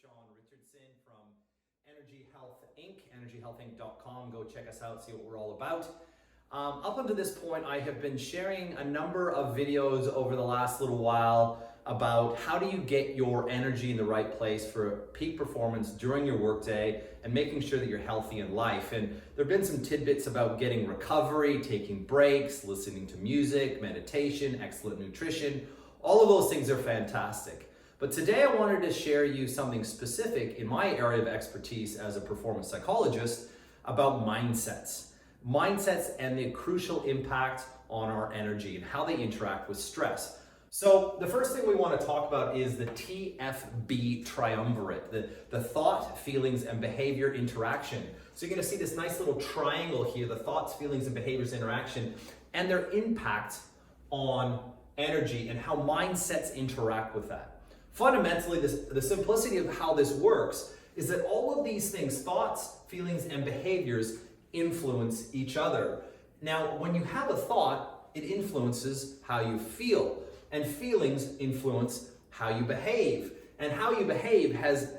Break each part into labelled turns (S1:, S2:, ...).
S1: Sean Richardson from Energy Health Inc., energyhealthinc.com. Go check us out, see what we're all about. Up until this point, I have been sharing a number of videos over the last little while about how do you get your energy in the right place for peak performance during your workday and making sure that you're healthy in life. And there have been some tidbits about getting recovery, taking breaks, listening to music, meditation, excellent nutrition. All of those things are fantastic. But today I wanted to share you something specific in my area of expertise as a performance psychologist about mindsets. Mindsets and the crucial impact on our energy and how they interact with stress. So the first thing we want to talk about is the TFB triumvirate, the thought, feelings, and behavior interaction. So you're going to see this nice little triangle here, the thoughts, feelings, and behaviors interaction, and their impact on energy and how mindsets interact with that. Fundamentally, the simplicity of how this works is that all of these things, thoughts, feelings, and behaviors, influence each other. Now, when you have a thought, it influences how you feel, and feelings influence how you behave. And how you behave has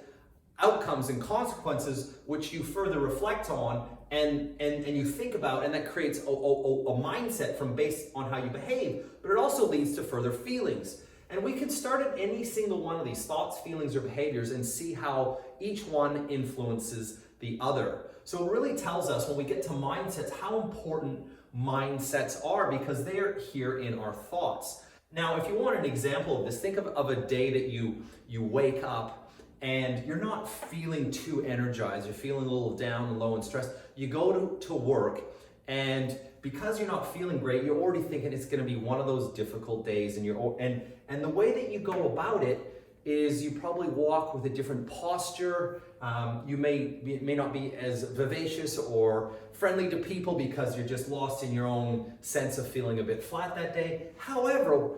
S1: outcomes and consequences which you further reflect on and you think about, and that creates a mindset from based on how you behave, but it also leads to further feelings. And we can start at any single one of these thoughts, feelings, or behaviors and see how each one influences the other. So it really tells us when we get to mindsets how important mindsets are, because they're here in our thoughts. Now, if you want an example of this, think of a day that you wake up and you're not feeling too energized, you're feeling a little down and low and stressed. You go to work, and because you're not feeling great, you're already thinking it's going to be one of those difficult days, and the way that you go about it is you probably walk with a different posture. You may not be as vivacious or friendly to people because you're just lost in your own sense of feeling a bit flat that day. However,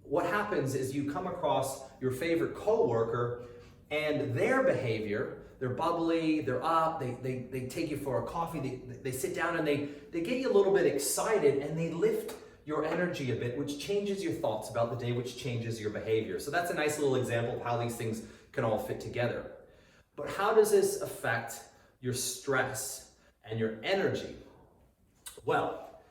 S1: what happens is you come across your favorite coworker, and their behavior, they're bubbly, they're up, they take you for a coffee, they sit down and they get you a little bit excited, and they lift your energy a bit, which changes your thoughts about the day, which changes your behavior. So that's a nice little example of how these things can all fit together. But how does this affect your stress and your energy? Well,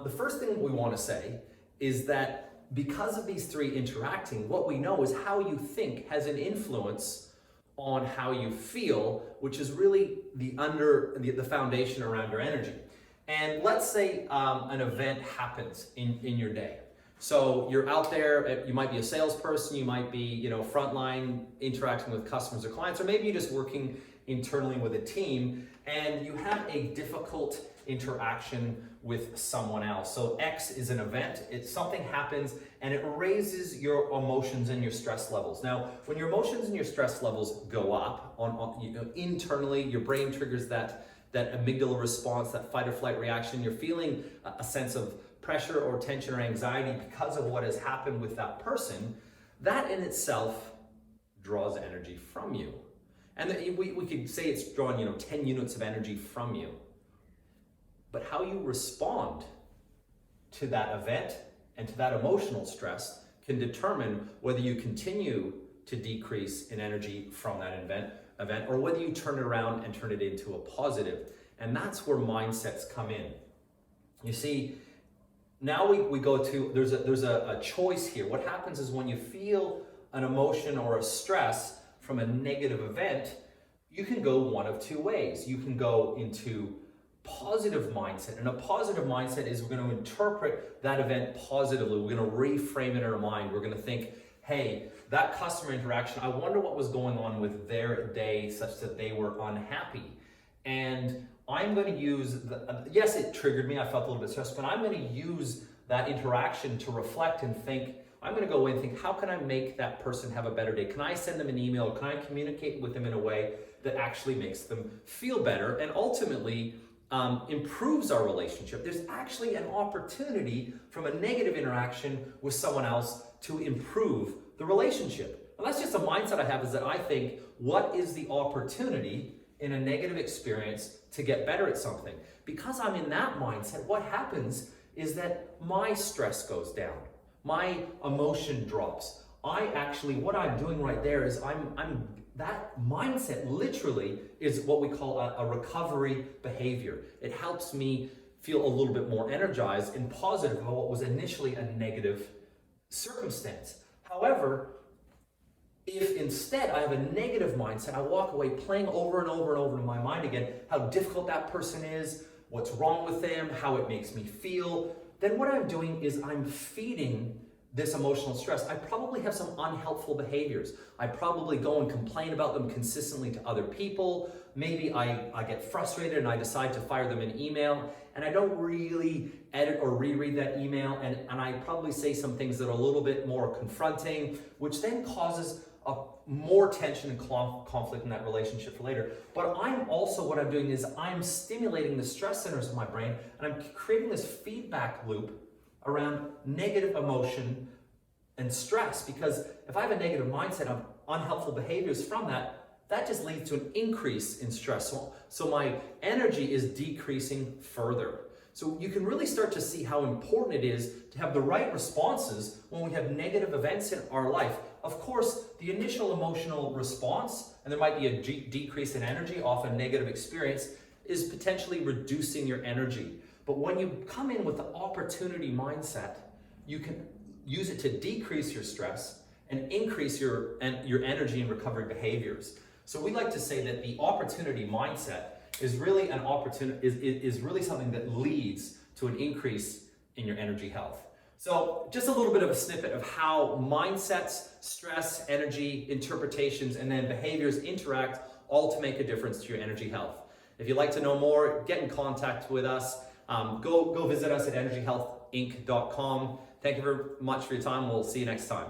S1: the first thing we want to say is that because of these three interacting, what we know is how you think has an influence on how you feel, which is really the foundation around your energy. And let's say an event happens in your day. So you're out there, you might be a salesperson, you might be, frontline interacting with customers or clients, or maybe you're just working internally with a team and you have a difficult interaction with someone else. So X is an event, something happens and it raises your emotions and your stress levels. Now, when your emotions and your stress levels go up internally, your brain triggers that amygdala response, that fight or flight reaction. You're feeling a sense of pressure or tension or anxiety because of what has happened with that person. That in itself draws energy from you. And we could say it's drawing 10 units of energy from you. But how you respond to that event and to that emotional stress can determine whether you continue to decrease in energy from that event or whether you turn it around and turn it into a positive. And that's where mindsets come in. You see, now we go to, there's a choice here. What happens is when you feel an emotion or a stress from a negative event, you can go one of two ways. You can go into positive mindset, and a positive mindset is we're going to interpret that event positively. We're going to reframe it in our mind. We're going to think, hey, that customer interaction, I wonder what was going on with their day such that they were unhappy. And I'm going to use, yes, it triggered me, I felt a little bit stressed, but I'm going to use that interaction to reflect and think, I'm going to go away and think, how can I make that person have a better day? Can I send them an email? Can I communicate with them in a way that actually makes them feel better and ultimately improves our relationship? There's actually an opportunity from a negative interaction with someone else to improve the relationship. And that's just a mindset I have, is that I think, what is the opportunity in a negative experience to get better at something? Because I'm in that mindset, what happens is that my stress goes down, my emotion drops. What I'm doing right there is I'm that mindset literally is what we call a recovery behavior. It helps me feel a little bit more energized and positive about what was initially a negative circumstance. However, if instead I have a negative mindset, I walk away playing over and over and over in my mind again how difficult that person is, what's wrong with them, how it makes me feel, then what I'm doing is I'm feeding this emotional stress. I probably have some unhelpful behaviors. I probably go and complain about them consistently to other people. Maybe I get frustrated and I decide to fire them an email, and I don't really edit or reread that email, and I probably say some things that are a little bit more confronting, which then causes more tension and conflict in that relationship for later. But what I'm doing is I'm stimulating the stress centers of my brain, and I'm creating this feedback loop around negative emotion and stress, because if I have a negative mindset of unhelpful behaviors from that just leads to an increase in stress. So my energy is decreasing further. So you can really start to see how important it is to have the right responses when we have negative events in our life. Of course, the initial emotional response, and there might be a decrease in energy off a negative experience, is potentially reducing your energy. But when you come in with the opportunity mindset, you can use it to decrease your stress and increase your energy and recovery behaviors. So we like to say that the opportunity mindset is really an opportunity, is really something that leads to an increase in your energy health. So just a little bit of a snippet of how mindsets, stress, energy, interpretations, and then behaviors interact, all to make a difference to your energy health. If you'd like to know more, get in contact with us. Go visit us at energyhealthinc.com. Thank you very much for your time. We'll see you next time.